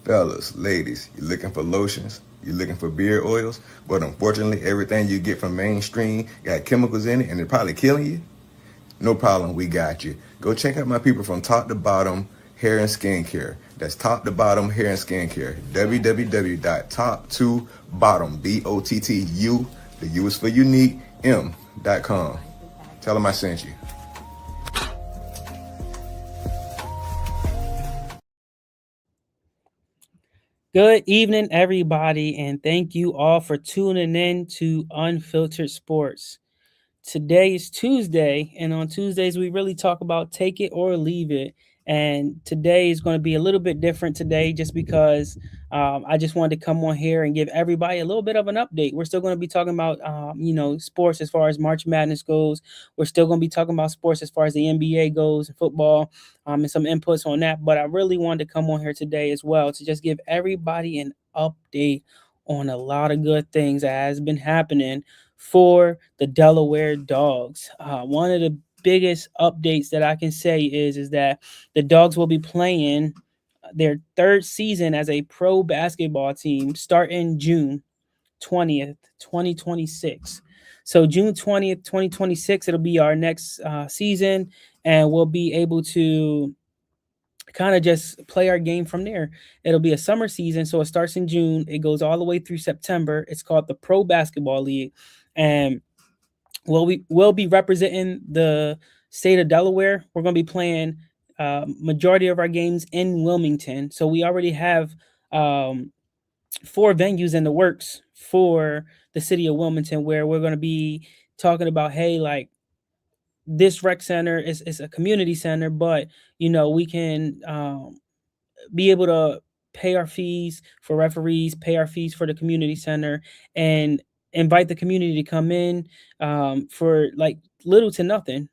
Fellas, ladies, you looking for lotions? You looking for beard oils? But unfortunately, everything you get from mainstream got chemicals in it and it's probably killing you? No problem, we got you. Go check out my people from top to bottom hair and skincare. That's top to bottom hair and skincare. www.top2bottom, BOTTU, the U is for unique, M.com. Tell them I sent you. Good evening, everybody, and thank you all for tuning in to Unfiltered Sports. Today is Tuesday, and on Tuesdays, we really talk about take it or leave it. And today is going to be a little bit different today just because I just wanted to come on here and give everybody a little bit of an update. We're still going to be talking about, sports as far as March Madness goes. We're still going to be talking about sports as far as the NBA goes and football and some inputs on that. But I really wanted to come on here today as well to just give everybody an update on a lot of good things that has been happening for the Delaware Dogs. One of the biggest updates that I can say is that the Dogs will be playing their third season as a pro basketball team starting June 20th, 2026. So June 20th, 2026, it'll be our next season, and we'll be able to kind of just play our game from there. It'll be a summer season, so it starts in June. It goes all the way through September. It's called the Pro Basketball League, and we will be representing the state of Delaware. We're going to be playing majority of our games in Wilmington. So we already have um, four venues in the works for the city of Wilmington where we're going to be talking about, hey, like this rec center is a community center, but we can be able to pay our fees for referees, pay our fees for the community center, and invite the community to come in for like little to nothing.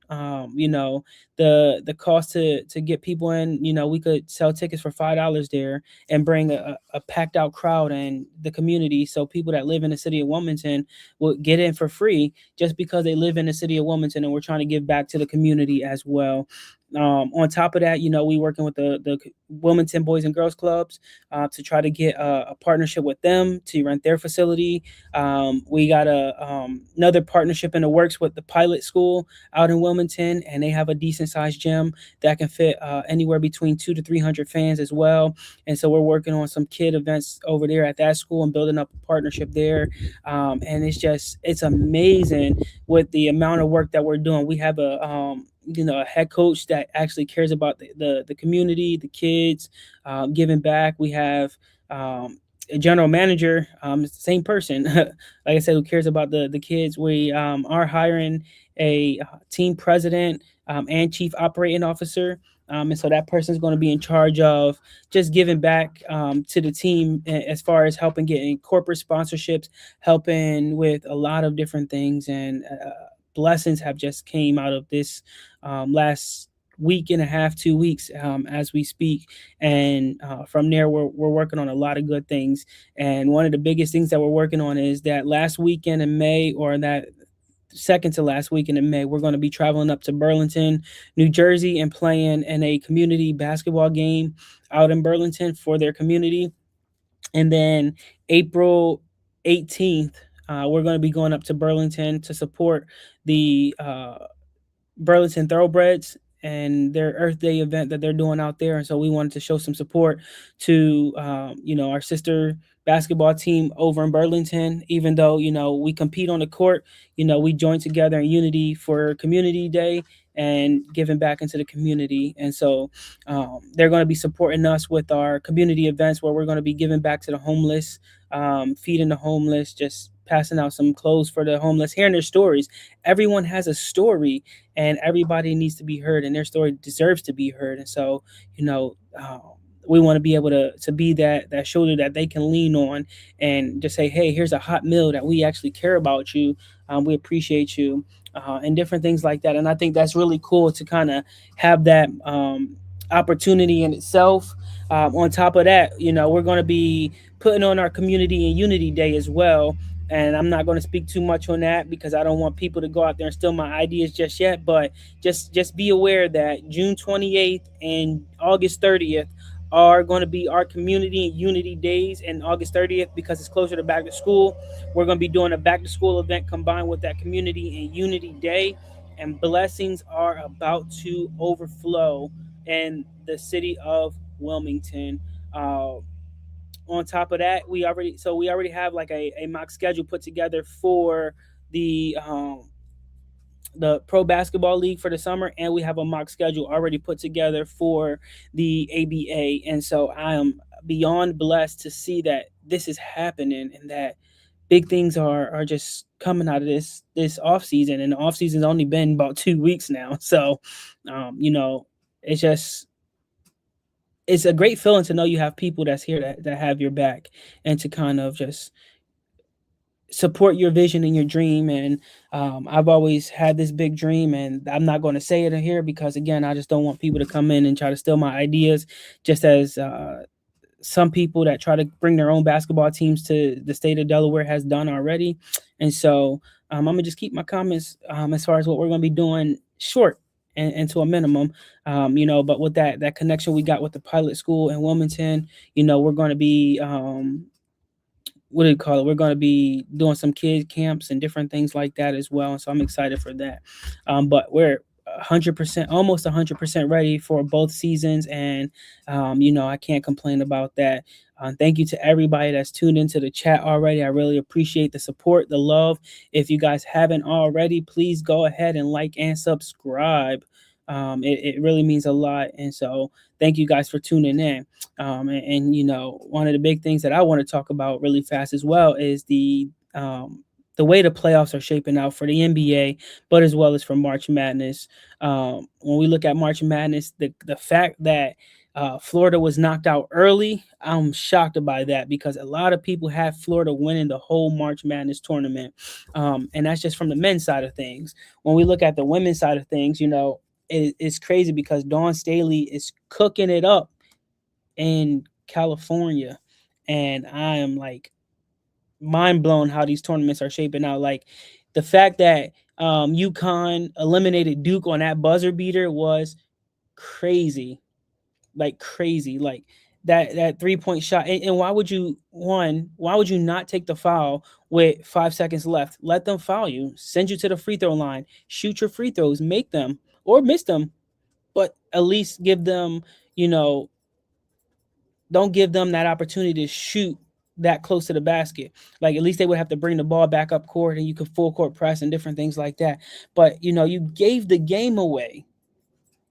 The cost to get people in, we could sell tickets for $5 there and bring a packed out crowd and the community. So people that live in the city of Wilmington will get in for free just because they live in the city of Wilmington, and we're trying to give back to the community as well. On top of that, we working with the Wilmington Boys and Girls Clubs to try to get a partnership with them to rent their facility. We got another partnership in the works with the Pilot School out in Wilmington, and they have a decent sized gym that can fit anywhere between 200 to 300 fans as well. And so we're working on some kid events over there at that school and building up a partnership there. And it's amazing with the amount of work that we're doing. We have a head coach that actually cares about the community, the kids, giving back. We have a general manager, it's the same person, like I said, who cares about the kids. We are hiring a team president and chief operating officer. And so that person is going to be in charge of just giving back to the team as far as helping getting corporate sponsorships, helping with a lot of different things. And blessings have just came out of this last week and a half, 2 weeks as we speak. And from there, we're working on a lot of good things. And one of the biggest things that we're working on is that last weekend in May, or that second to last weekend in May, we're going to be traveling up to Burlington, New Jersey, and playing in a community basketball game out in Burlington for their community. And then April 18th, we're going to be going up to Burlington to support the Burlington Thoroughbreds and their Earth Day event that they're doing out there. And so we wanted to show some support to, our sister basketball team over in Burlington. Even though, we compete on the court, we join together in unity for Community Day and giving back into the community. And so they're going to be supporting us with our community events where we're going to be giving back to the homeless, feeding the homeless, just passing out some clothes for the homeless, hearing their stories. Everyone has a story, and everybody needs to be heard, and their story deserves to be heard. And so, we want to be able to be that shoulder that they can lean on and just say, hey, here's a hot meal that we actually care about you. We appreciate you, and different things like that. And I think that's really cool to kind of have that opportunity in itself. On top of that, we're going to be putting on our Community and Unity Day as well. And I'm not going to speak too much on that because I don't want people to go out there and steal my ideas just yet. But just be aware that June 28th and August 30th are going to be our community and unity days in August 30th because it's closer to back to school. We're going to be doing a back to school event combined with that community and unity day, and blessings are about to overflow in the city of Wilmington. On top of that, we already have like a mock schedule put together for the pro basketball league for the summer, and we have a mock schedule already put together for the ABA. And so I am beyond blessed to see that this is happening and that big things are just coming out of this off season. And the off season's only been about 2 weeks now. So you know, it's just it's a great feeling to know you have people that's here that have your back and to kind of just support your vision and your dream. And I've always had this big dream, and I'm not going to say it in here because again, I just don't want people to come in and try to steal my ideas, just as some people that try to bring their own basketball teams to the state of Delaware has done already. And so I'm gonna just keep my comments as far as what we're gonna be doing short and to a minimum. But with that connection we got with the pilot school in Wilmington, we're going to be what do you call it? We're going to be doing some kid camps and different things like that as well. So I'm excited for that. But we're 100%, almost 100% ready for both seasons. And, I can't complain about that. Thank you to everybody that's tuned into the chat already. I really appreciate the support, the love. If you guys haven't already, please go ahead and like and subscribe. It really means a lot. And so thank you guys for tuning in. One of the big things that I want to talk about really fast as well is the way the playoffs are shaping out for the NBA, but as well as for March Madness. When we look at March Madness, the fact that Florida was knocked out early, I'm shocked by that because a lot of people have Florida winning the whole March Madness tournament. And that's just from the men's side of things. When we look at the women's side of things, it's crazy because Dawn Staley is cooking it up in California, and I am like mind blown how these tournaments are shaping out. Like the fact that UConn eliminated Duke on that buzzer beater was crazy, like crazy. Like that 3-point shot. And why would you not take the foul with 5 seconds left? Let them foul you, send you to the free throw line, shoot your free throws, make them or miss them, but at least give them, you know, don't give them that opportunity to shoot that close to the basket. Like at least they would have to bring the ball back up court and you could full court press and different things like that. But you gave the game away.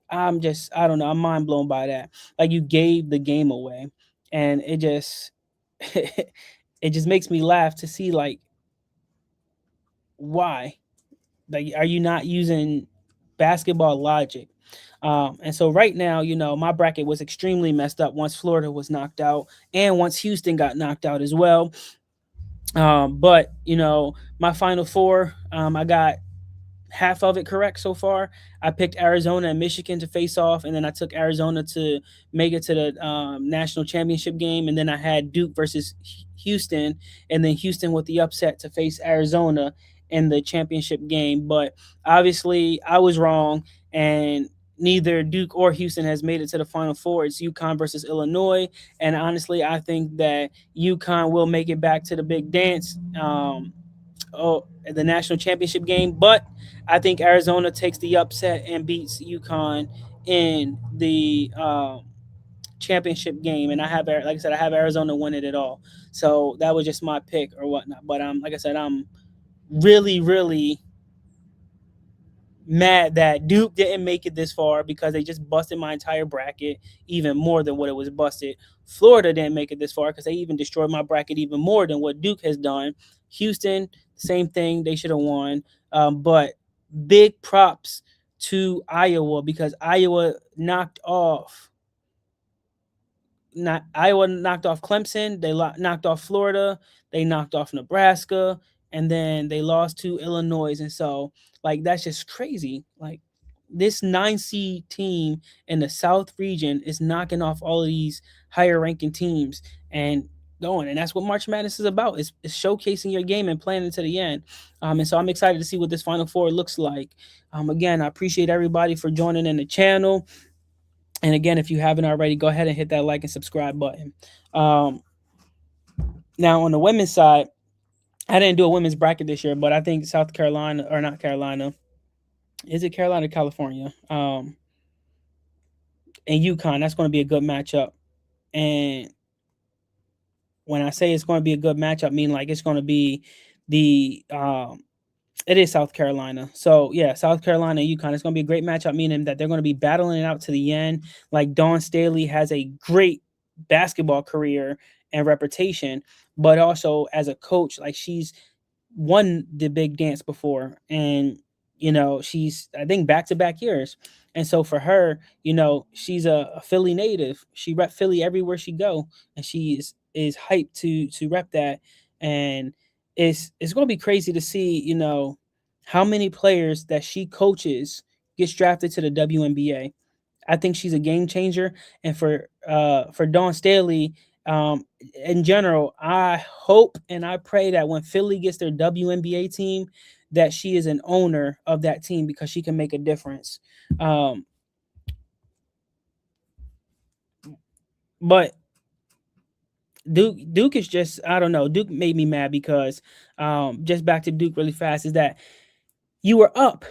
I don't know, I'm mind blown by that. Like you gave the game away. And it just it just makes me laugh to see like why? Like are you not using basketball logic? And so right now, my bracket was extremely messed up once Florida was knocked out and once Houston got knocked out as well. But my final four, I got half of it correct so far. I picked Arizona and Michigan to face off, and then I took Arizona to make it to the national championship game, and then I had Duke versus Houston, and then Houston with the upset to face Arizona in the championship game. But obviously, I was wrong, and neither Duke or Houston has made it to the Final Four. It's UConn versus Illinois, and honestly, I think that UConn will make it back to the big dance. The national championship game, but I think Arizona takes the upset and beats UConn in the championship game. And I have, like I said, I have Arizona winning it all. So that was just my pick or whatnot. But like I said, I'm really, really mad that Duke didn't make it this far because they just busted my entire bracket even more than what it was busted. Florida didn't make it this far because they even destroyed my bracket even more than what Duke has done. Houston, same thing. They should have won. But big props to Iowa because Iowa knocked off Clemson. They knocked off Florida. They knocked off Nebraska, and then they lost to Illinois. And so, like, that's just crazy. Like, this 9 seed team in the South region is knocking off all of these higher ranking teams and going. And that's what March Madness is about. It's showcasing your game and playing it to the end. And so I'm excited to see what this Final Four looks like. Again, I appreciate everybody for joining in the channel. And again, if you haven't already, go ahead and hit that like and subscribe button. Um, Now, on the women's side, I didn't do a women's bracket this year, but I think South Carolina, or not Carolina, is it Carolina, California, and UConn, that's going to be a good matchup. And when I say it's going to be a good matchup, I mean like it's going to be the it is South Carolina. So yeah, South Carolina and UConn. It's going to be a great matchup, meaning that they're going to be battling it out to the end. Like Dawn Staley has a great basketball career and reputation, but also as a coach, like she's won the big dance before, and she's, I think, back to back years. And so for her, she's a Philly native. She rep Philly everywhere she go, and she is hyped to rep that. And it's going to be crazy to see how many players that she coaches gets drafted to the WNBA. I think she's a game changer. And for Dawn Staley, in general, I hope and I pray that when Philly gets their WNBA team, that she is an owner of that team because she can make a difference. Um, but Duke is just, I don't know. Duke made me mad because just back to Duke really fast is that you were up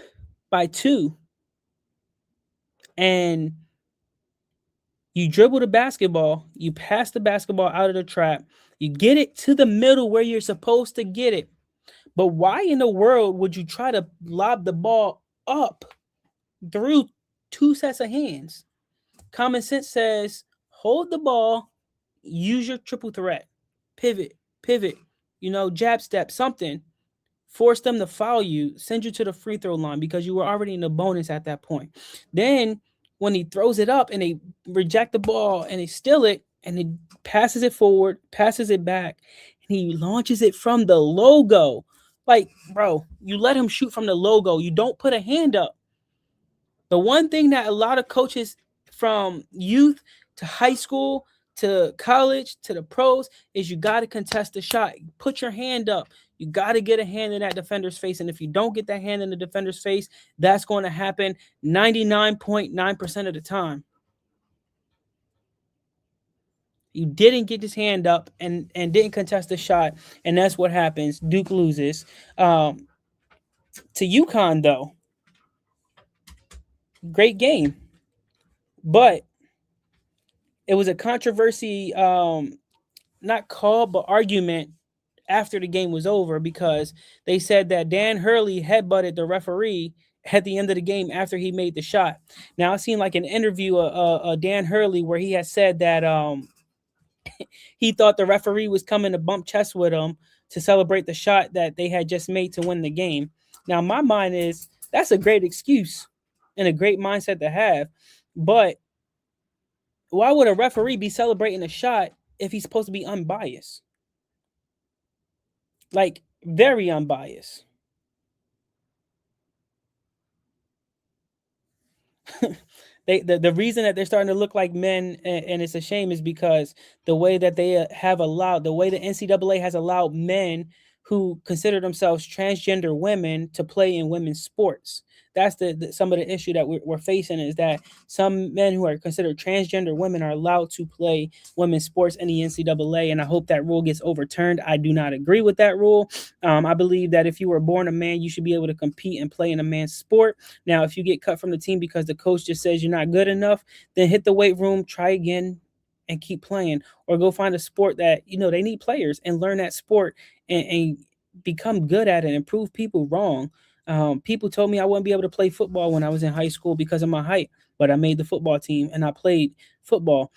by 2 and you dribble the basketball, you pass the basketball out of the trap, you get it to the middle where you're supposed to get it. But why in the world would you try to lob the ball up through 2 sets of hands? Common sense says hold the ball, use your triple threat, pivot, jab step, something. Force them to foul you, send you to the free throw line because you were already in the bonus at that point. Then when he throws it up and they reject the ball and they steal it and he passes it forward, passes it back, and he launches it from the logo. Like, bro, you let him shoot from the logo. You don't put a hand up. The one thing that a lot of coaches from youth to high school to college to the pros is you got to contest the shot. Put your hand up. You got to get a hand in that defender's face. And if you don't get that hand in the defender's face, that's going to happen 99.9% of the time. You didn't get his hand up and didn't contest the shot. And that's what happens. Duke loses. To UConn, though, great game. But it was a controversy, not call, but argument after the game was over because they said that Dan Hurley headbutted the referee at the end of the game after he made the shot. Now, I seen like an interview of Dan Hurley where he had said that he thought the referee was coming to bump chest with him to celebrate the shot that they had just made to win the game. Now, my mind is that's a great excuse and a great mindset to have, but why would a referee be celebrating a shot if he's supposed to be unbiased? Like, very unbiased. The reason that they're starting to look like men, and it's a shame, is because the way that they have allowed, the way the NCAA has allowed men who consider themselves transgender women to play in women's sports. That's some of the issue that we're facing is that some men who are considered transgender women are allowed to play women's sports in the NCAA, and I hope that rule gets overturned. I do not agree with that rule. I believe that if you were born a man, you should be able to compete and play in a man's sport. Now, if you get cut from the team because the coach just says you're not good enough, then hit the weight room, try again, and keep playing, or go find a sport that they need players and learn that sport and become good at it and prove people wrong. People told me I wouldn't be able to play football when I was in high school because of my height, but I made the football team and I played football.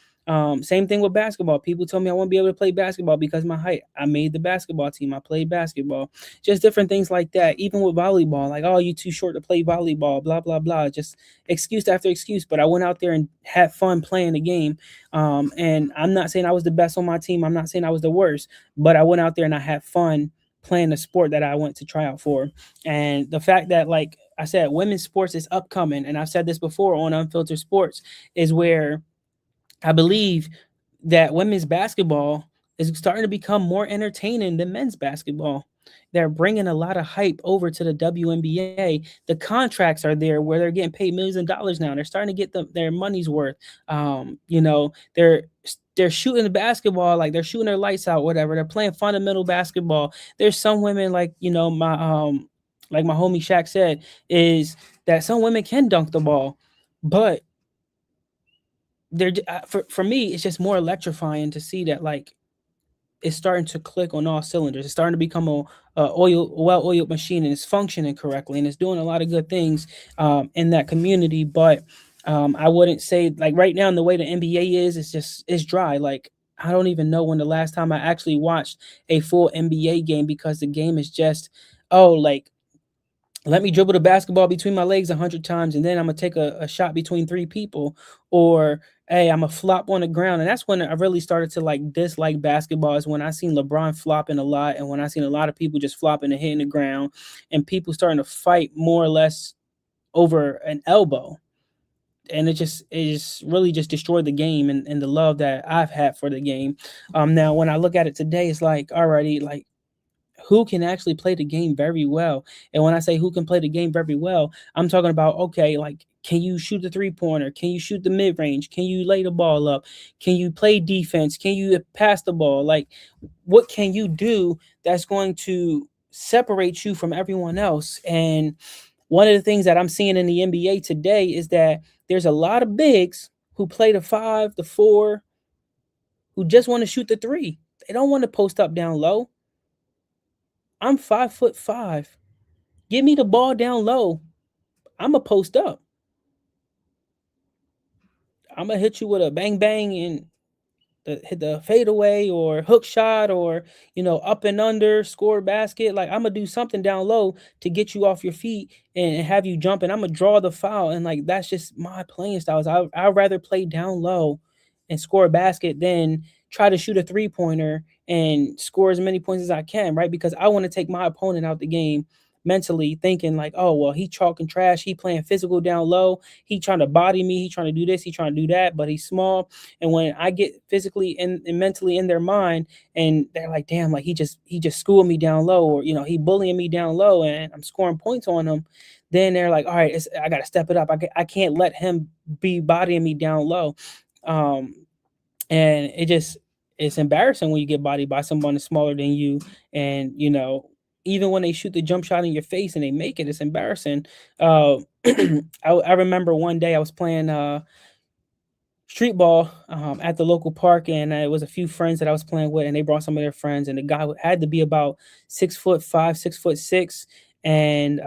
Same thing with basketball. People told me I wouldn't be able to play basketball because of my height. I made the basketball team. I played basketball. Just different things like that. Even with volleyball, like, oh, you too short to play volleyball, blah, blah, blah. Just excuse after excuse. But I went out there and had fun playing the game. And I'm not saying I was the best on my team. I'm not saying I was the worst, but I went out there and I had fun playing the sport that I went to try out for. And the fact that, like I said, women's sports is upcoming, and I've said this before on Unfiltered Sports, is where I believe that women's basketball is starting to become more entertaining than men's basketball. They're bringing a lot of hype over to the WNBA. The contracts are there where they're getting paid millions of dollars now. They're starting to get their money's worth. They're shooting the basketball like they're shooting their lights out, whatever. They're playing fundamental basketball. There's some women like my homie Shaq said is that some women can dunk the ball, but for me it's just more electrifying to see that like it's starting to click on all cylinders. It's starting to become well-oiled machine, and it's functioning correctly, and it's doing a lot of good things in that community. But I wouldn't say like right now in the way the NBA is, it's dry. Like I don't even know when the last time I actually watched a full NBA game because the game is just like let me dribble the basketball between my legs 100 times and then I'm gonna take a shot between three people, or hey, I'm gonna flop on the ground. And that's when I really started to like dislike basketball, is when I seen LeBron flopping a lot and when I seen a lot of people just flopping and hitting the ground and people starting to fight more or less over an elbow. And it just really just destroyed the game and the love that I've had for the game. Now when I look at it today, it's like already like who can actually play the game very well. And when I say who can play the game very well, I'm talking about okay, like can you shoot the three pointer? Can you shoot the mid range? Can you lay the ball up? Can you play defense? Can you pass the ball? Like what can you do that's going to separate you from everyone else? And one of the things that I'm seeing in the NBA today is that there's a lot of bigs who play the five, the four, who just want to shoot the three. They don't want to post up down low. I'm 5'5". Give me the ball down low. I'ma post up. I'ma hit you with a bang bang and hit the fadeaway or hook shot or up and under score basket. Like I'm gonna do something down low to get you off your feet and have you jumping. I'm gonna draw the foul, and like that's just my playing styles. I'd rather play down low and score a basket than try to shoot a 3-pointer and score as many points as I can, right? Because I want to take my opponent out the game mentally thinking like, oh well, he chalking trash, he playing physical down low, he trying to body me, he trying to do this, he trying to do that, but he's small. And when I get physically and mentally in their mind, and they're like, damn, like he just schooled me down low, or he bullying me down low, and I'm scoring points on him. Then they're like, all right, I got to step it up. I can't let him be bodying me down low. Um, and it's embarrassing when you get bodied by someone smaller than you, and even when they shoot the jump shot in your face and they make it, it's embarrassing. Uh, I remember one day I was playing street ball at the local park, and it was a few friends that I was playing with, and they brought some of their friends, and the guy had to be about 6'5", 6'6", and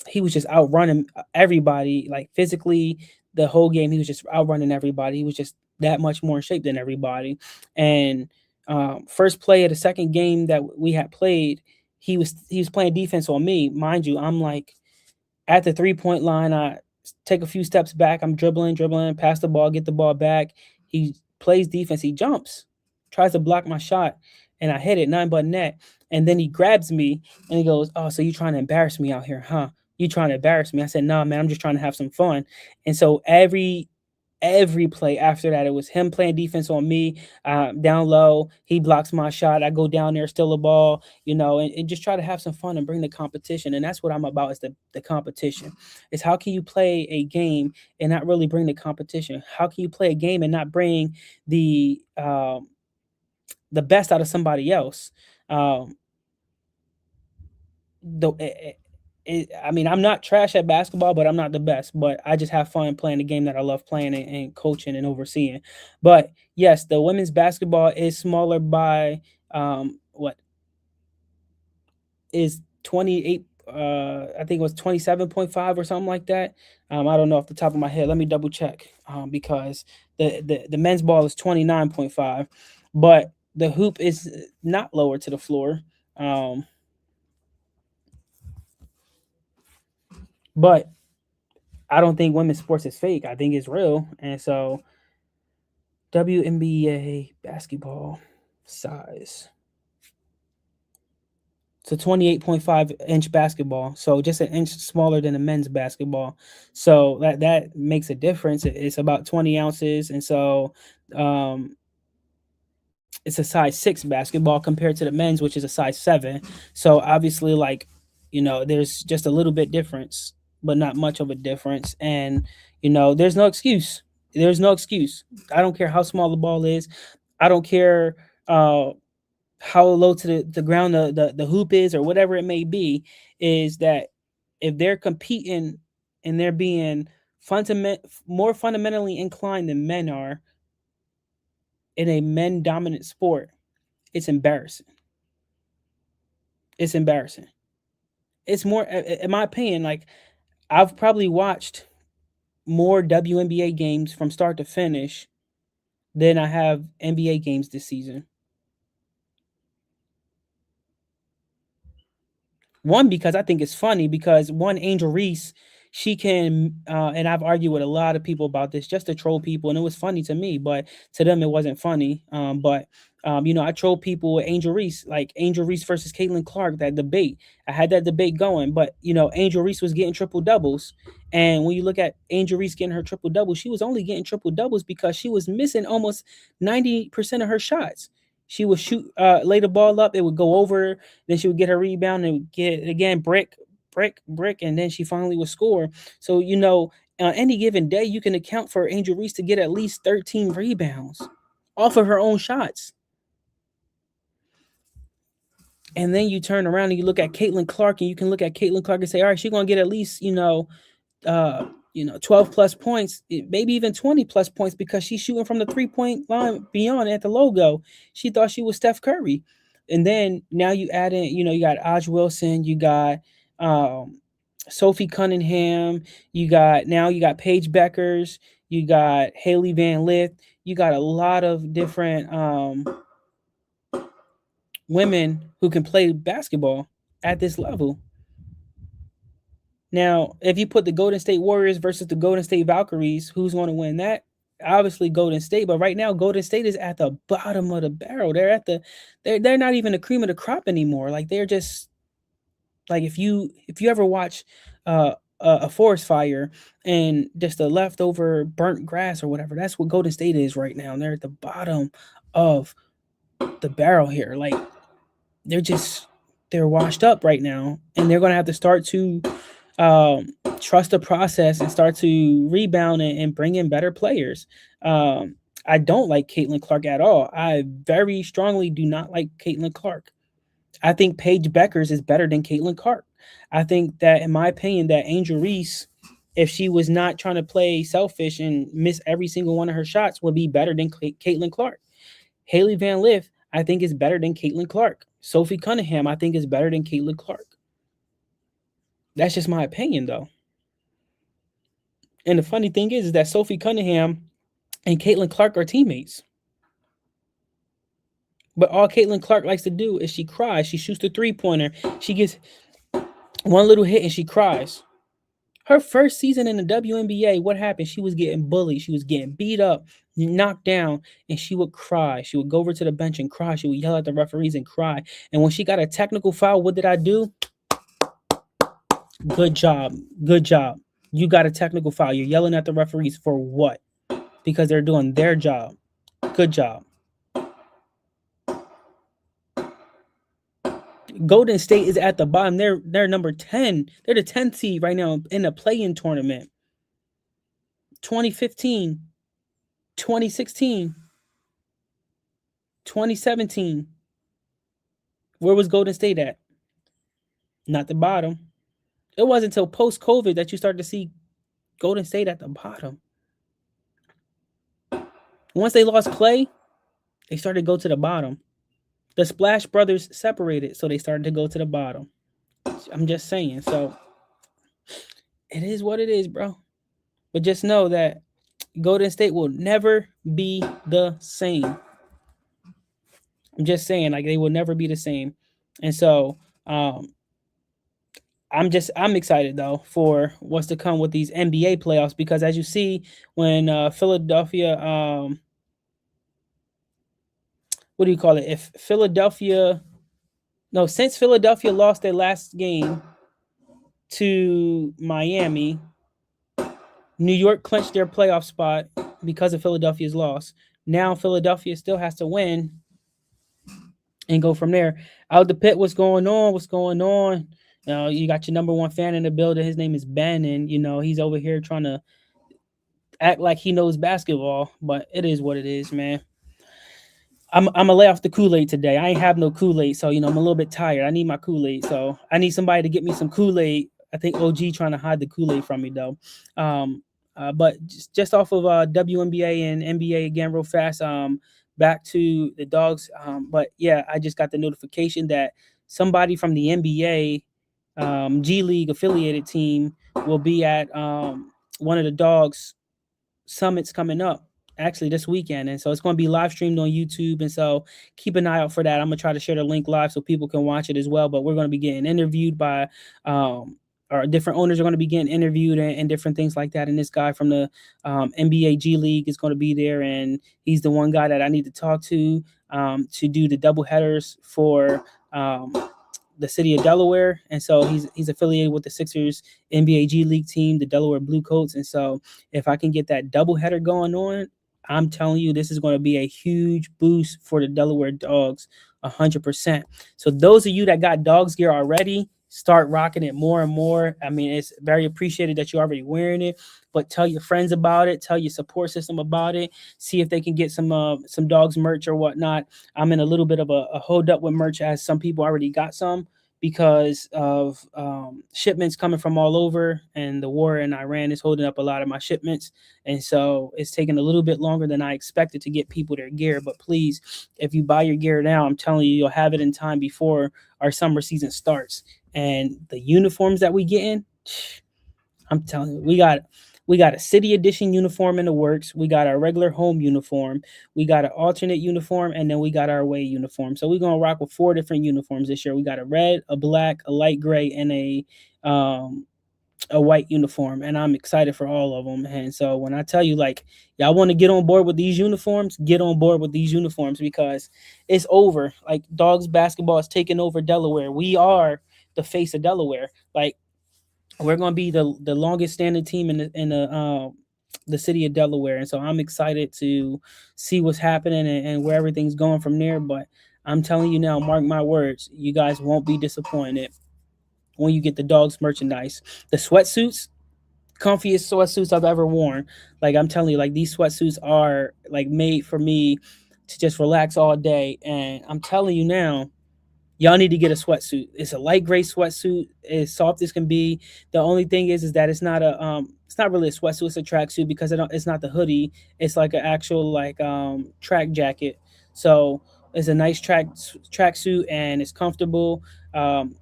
he was just outrunning everybody, like physically. The whole game, he was just outrunning everybody. He was just that much more in shape than everybody. And first play of the second game that we had played, he was playing defense on me, mind you. I'm like at the 3-point line. I take a few steps back. I'm dribbling, pass the ball, get the ball back. He plays defense. He jumps, tries to block my shot, and I hit it, nothing but net. And then he grabs me and he goes, "Oh, so you trying to embarrass me out here, huh? You trying to embarrass me?" I said, "Nah, man, I'm just trying to have some fun." And so every play after that, it was him playing defense on me, down low. He blocks my shot. I go down there, steal the ball, and just try to have some fun and bring the competition. And that's what I'm about, is the competition. Is how can you play a game and not really bring the competition? How can you play a game and not bring the best out of somebody else? Um, I mean, I'm not trash at basketball, but I'm not the best. But I just have fun playing the game that I love playing and coaching and overseeing. But yes, the women's basketball is smaller by what is 28. I think it was 27.5 or something like that. I don't know off the top of my head. Let me double check because the men's ball is 29.5, but the hoop is not lower to the floor. Um, but I don't think women's sports is fake. I think it's real. And so WNBA basketball size. It's a 28.5-inch basketball. So just an inch smaller than a men's basketball. So that makes a difference. It's about 20 ounces. And so it's a size 6 basketball compared to the men's, which is a size 7. So obviously, like, there's just a little bit difference, but not much of a difference. And there's no excuse. There's no excuse. I don't care how small the ball is. I don't care uh how low to the ground the hoop is or whatever it may be. Is that if they're competing and they're being more fundamentally inclined than men are in a men dominant sport, it's embarrassing. It's embarrassing. It's more, in my opinion, like, I've probably watched more WNBA games from start to finish than I have NBA games this season. One, because I think it's funny because one, Angel Reese, she can, and I've argued with a lot of people about this just to troll people, and it was funny to me, but to them it wasn't funny. But I troll people with Angel Reese, like Angel Reese versus Caitlin Clark, that debate. I had that debate going, but Angel Reese was getting triple doubles, and when you look at Angel Reese getting her triple double, she was only getting triple doubles because she was missing almost 90% of her shots. She would shoot, lay the ball up, it would go over, then she would get her rebound and get it again, brick, brick, brick, and then she finally would score. So, on any given day, you can account for Angel Reese to get at least 13 rebounds off of her own shots. And then you turn around and you look at Caitlin Clark, and you can look at Caitlin Clark and say, all right, she's going to get at least, 12 plus points, maybe even 20 plus points because she's shooting from the 3-point line beyond at the logo. She thought she was Steph Curry. And then now you add in, you got Aj Wilson, you got Sophie Cunningham, you got Paige Beckers, you got Haley Van Lith, you got a lot of different women who can play basketball at this level. Now, if you put the Golden State Warriors versus the Golden State Valkyries, who's going to win that? Obviously Golden State, but right now Golden State is at the bottom of the barrel. They're not even the cream of the crop anymore. Like, they're just like, if you ever watch a forest fire and just the leftover burnt grass or whatever, that's what Golden State is right now. And they're at the bottom of the barrel here. Like, they're washed up right now, and they're going to have to start to trust the process and start to rebound and bring in better players. I don't like Caitlin Clark at all. I very strongly do not like Caitlin Clark. I think Paige Beckers is better than Caitlin Clark. I think that, in my opinion, that Angel Reese, if she was not trying to play selfish and miss every single one of her shots, would be better than Caitlin Clark. Haley Van Lith, I think, is better than Caitlin Clark. Sophie Cunningham, I think, is better than Caitlin Clark. That's just my opinion, though. And the funny thing is that Sophie Cunningham and Caitlin Clark are teammates. But all Caitlin Clark likes to do is she cries. She shoots the 3-pointer. She gets one little hit and she cries. Her first season in the WNBA, what happened? She was getting bullied. She was getting beat up, knocked down, and she would cry. She would go over to the bench and cry. She would yell at the referees and cry. And when she got a technical foul, what did I do? Good job. Good job. You got a technical foul. You're yelling at the referees for what? Because they're doing their job. Good job. Golden State is at the bottom. They're number 10. They're the 10th seed right now in the play-in tournament. 2015, 2016, 2017. Where was Golden State at? Not the bottom. It wasn't until post-COVID that you started to see Golden State at the bottom. Once they lost Clay, they started to go to the bottom. The Splash Brothers separated, so they started to go to the bottom. I'm just saying. So it is what it is, bro. But just know that Golden State will never be the same. I'm just saying, like, they will never be the same. And so I'm excited though for what's to come with these NBA playoffs, because as you see, when Philadelphia, what do you call it? Since Philadelphia lost their last game to Miami, New York clinched their playoff spot because of Philadelphia's loss. Now Philadelphia still has to win and go from there. Out the pit, what's going on? What's going on? You got your number one fan in the building. His name is Ben, and he's over here trying to act like he knows basketball, but it is what it is, man. I'm gonna lay off the Kool Aid today. I ain't have no Kool Aid, so I'm a little bit tired. I need my Kool Aid, so I need somebody to get me some Kool Aid. I think OG trying to hide the Kool Aid from me though. Um, but just off of WNBA and NBA again, real fast. Back to the dogs. But yeah, I just got the notification that somebody from the NBA G League affiliated team will be at one of the dogs summits coming up actually this weekend, and so it's going to be live streamed on YouTube, and so keep an eye out for that. I'm going to try to share the link live so people can watch it as well, but we're going to be getting interviewed by or different owners are going to be getting interviewed, and different things like that, and this guy from the NBA G League is going to be there, and he's the one guy that I need to talk to do the double headers for the city of Delaware, and so he's affiliated with the Sixers NBA G League team, the Delaware Bluecoats, and so if I can get that doubleheader going on, I'm telling you, this is going to be a huge boost for the Delaware Dogs, 100%. So those of you that got Dogs gear already, start rocking it more and more. I mean, it's very appreciated that you're already wearing it, but tell your friends about it, tell your support system about it, see if they can get some Dogs merch or whatnot. I'm in a little bit of a hold up with merch as some people already got some because of shipments coming from all over, and the war in Iran is holding up a lot of my shipments, and so it's taking a little bit longer than I expected to get people their gear. But please, if you buy your gear now, I'm telling you, you'll have it in time before our summer season starts. And the uniforms that we get in, I'm telling you, we got a city edition uniform in the works. We got our regular home uniform. We got an alternate uniform, and then we got our away uniform. So we're gonna rock with 4 different uniforms this year. We got a red, a black, a light gray, and um a white uniform, and I'm excited for all of them. And so when I tell you, like, y'all want to get on board with these uniforms, get on board with these uniforms because it's over. Like, Dogs basketball is taking over Delaware. We are the face of Delaware. Like, we're going to be the longest standing team in the city of Delaware, and so I'm excited to see what's happening and where everything's going from there. But I'm telling you now, mark my words, you guys won't be disappointed when you get the Dogs merchandise. The sweatsuits, comfiest sweatsuits I've ever worn. Like, I'm telling you, like, these sweatsuits are like made for me to just relax all day. And I'm telling you now, y'all need to get a sweatsuit. It's a light gray sweatsuit, as soft as can be. The only thing is that it's not really a sweatsuit, it's a tracksuit because it's not the hoodie. It's like an actual like track jacket. So it's a nice tracksuit and it's comfortable. Um,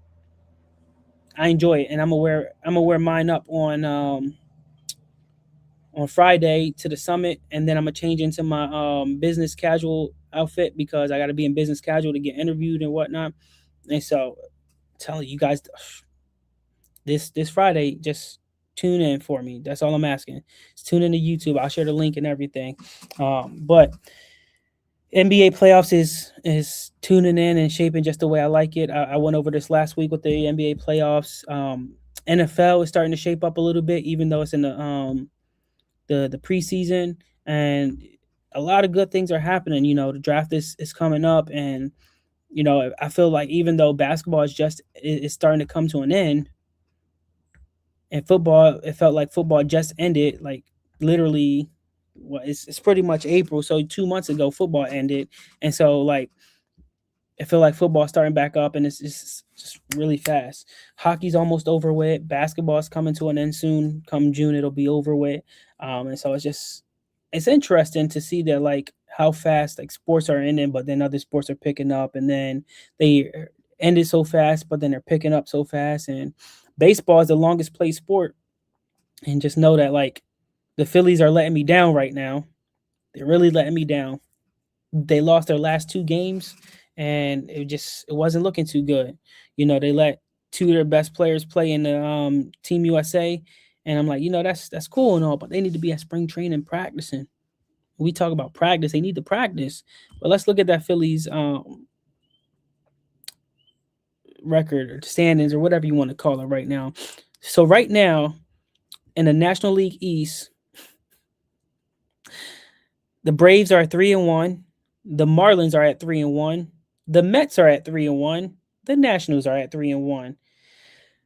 I enjoy it, and I'm gonna wear mine up on Friday to the summit, and then I'm gonna change into my business casual outfit because I got to be in business casual to get interviewed and whatnot. And so, telling you guys, this Friday, just tune in for me. That's all I'm asking. Just tune in to YouTube. I'll share the link and everything. But NBA playoffs is tuning in and shaping just the way I like it. I went over this last week with the NBA playoffs. NFL is starting to shape up a little bit, even though it's in the preseason, and a lot of good things are happening. The draft is coming up, and I feel like even though basketball is starting to come to an end, and football, it felt like football just ended, like literally. Well, it's pretty much April, so 2 months ago football ended, and so like I feel like football starting back up, and it's just really fast. Hockey's almost over with. Basketball's coming to an end soon. Come June, it'll be over with. And so it's interesting to see that like how fast like sports are ending, but then other sports are picking up, and then they ended so fast, but then they're picking up so fast. And baseball is the longest played sport, and just know that like the Phillies are letting me down right now. They're really letting me down. They lost their last 2 games, and it wasn't looking too good. They let 2 of their best players play in the Team USA, and I'm like, that's cool and all, but they need to be at spring training practicing. We talk about practice; they need to practice. But let's look at that Phillies record or standings or whatever you want to call it right now. So right now in the National League East, the Braves are at 3-1. The Marlins are at 3-1. The Mets are at 3-1. The Nationals are at 3-1.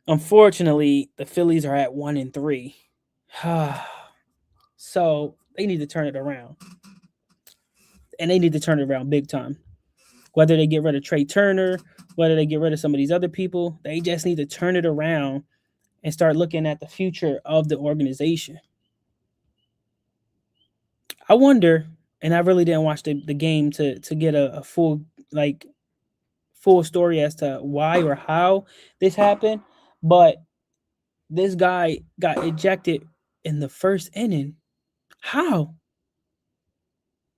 Unfortunately, the Phillies are at 1-3. So they need to turn it around. And they need to turn it around big time. Whether they get rid of Trey Turner, whether they get rid of some of these other people, they just need to turn it around and start looking at the future of the organization. I wonder, and I really didn't watch the game to get a full story as to why or how this happened, but this guy got ejected in the first inning. How?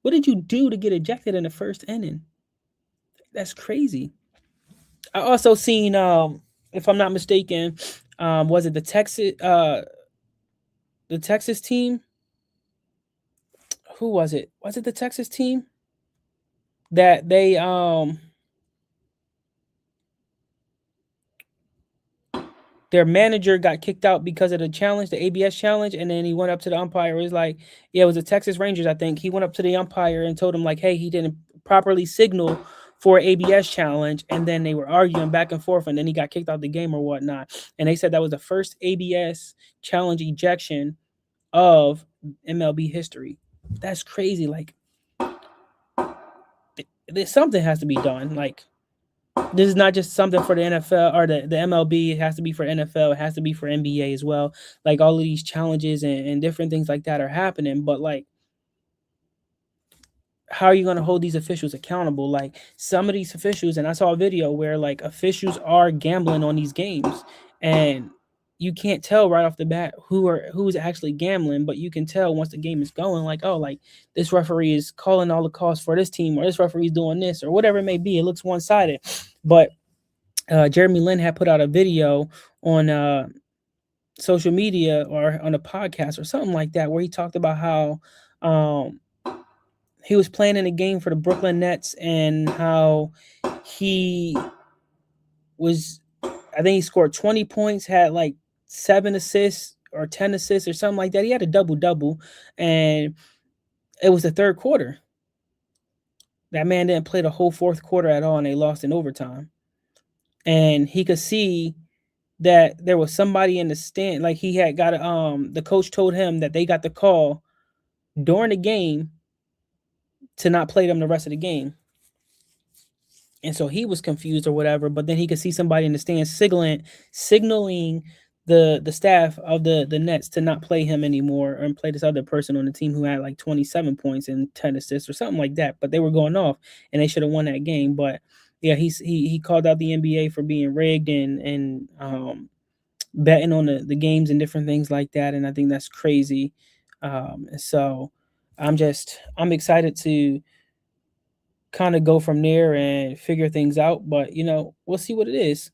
What did you do to get ejected in the first inning? That's crazy. I also seen, if I'm not mistaken, was it the Texas team? Who was it? Was it the Texas team that their manager got kicked out because of the challenge, the ABS challenge, and then he went up to the umpire. It was like, yeah, it was the Texas Rangers, I think. He went up to the umpire and told him like, hey, he didn't properly signal for ABS challenge, and then they were arguing back and forth, and then he got kicked out the game or whatnot. And they said that was the first ABS challenge ejection of MLB history. That's crazy. Like, something has to be done. Like, this is not just something for the NFL or the MLB. It has to be for NFL. It has to be for NBA as well. Like, all of these challenges and different things like that are happening. But, like, how are you going to hold these officials accountable? Like, some of these officials, and I saw a video where, like, officials are gambling on these games. And you can't tell right off the bat who's actually gambling, but you can tell once the game is going, like, oh, like, this referee is calling all the calls for this team, or this referee is doing this, or whatever it may be. It looks one-sided. But Jeremy Lin had put out a video on social media or on a podcast or something like that, where he talked about how he was playing in a game for the Brooklyn Nets and how he was, I think he scored 20 points, had like 7 assists or 10 assists or something like that. He had a double-double, and it was the third quarter. That man didn't play the whole fourth quarter at all, and they lost in overtime. And he could see that there was somebody in the stand. Like, he had got the coach told him that they got the call during the game to not play them the rest of the game. And so he was confused or whatever, but then he could see somebody in the stand signaling the staff of the Nets to not play him anymore and play this other person on the team who had like 27 points and 10 assists or something like that. But they were going off, and they should have won that game. But yeah, he called out the NBA for being rigged and betting on the games and different things like that. And I think that's crazy. So I'm excited to kind of go from there and figure things out. But, we'll see what it is.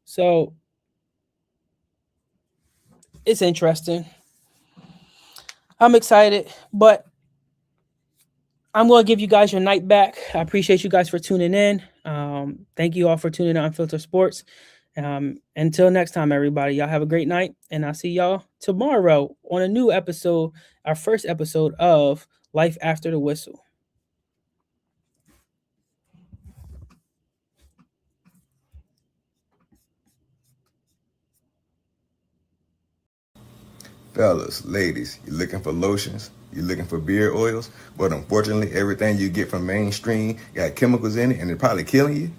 So it's interesting. I'm excited, but I'm going to give you guys your night back. I appreciate you guys for tuning in. Thank you all for tuning in on Unfiltered Sports. Until next time, everybody, y'all have a great night, and I'll see y'all tomorrow on a new episode, our first episode of Life After the Whistle. Fellas, ladies, you looking for lotions? You looking for beard oils? But unfortunately, everything you get from mainstream got chemicals in it, and they're probably killing you?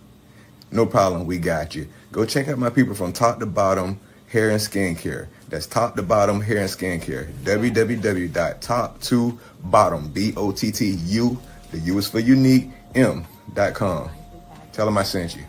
No problem, we got you. Go check out my people from Top to Bottom Hair and Skincare. That's Top to Bottom Hair and Skincare. www.top2bottom, BOTTU, the U is for unique, M.com. Tell them I sent you.